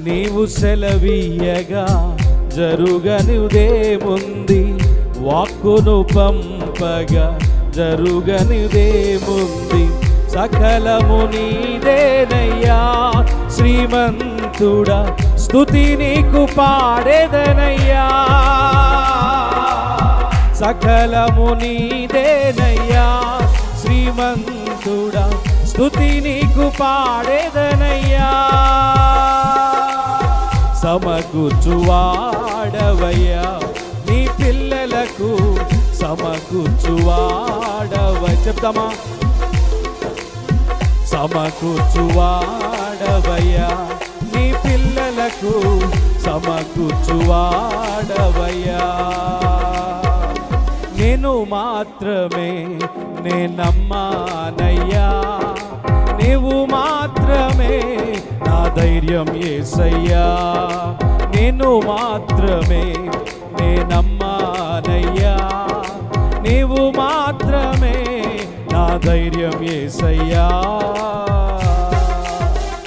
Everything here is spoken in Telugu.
నీవు సెలవీయగా జరుగనిదేముంది, వాక్కును పంపగా జరుగనిదేముంది. సకలము నీదేనయ్యా శ్రీమంతుడా, స్తుతి నీకు పాడేదనయ్యా. సకలము నీదేనయ్యా శ్రీమంతుడా, స్తుతి నీకు పాడేదనయ్యా. సమకూర్చువాడవయ్యా నీ పిల్లలకు, సమకూర్చువాడవయ్యా. చెప్తామా? సమకూర్చువాడవయ్యా నీ పిల్లలకు, సమకూర్చువాడవయ్యా. నేను మాత్రమే నమ్మానయ్యా, నీవు మాత్రమే నా ధైర్యం యేసయ్యా. నేను మాత్రమే నమ్మానయ్యా, నీవు మాత్రమే నా ధైర్యం యేసయ్యా.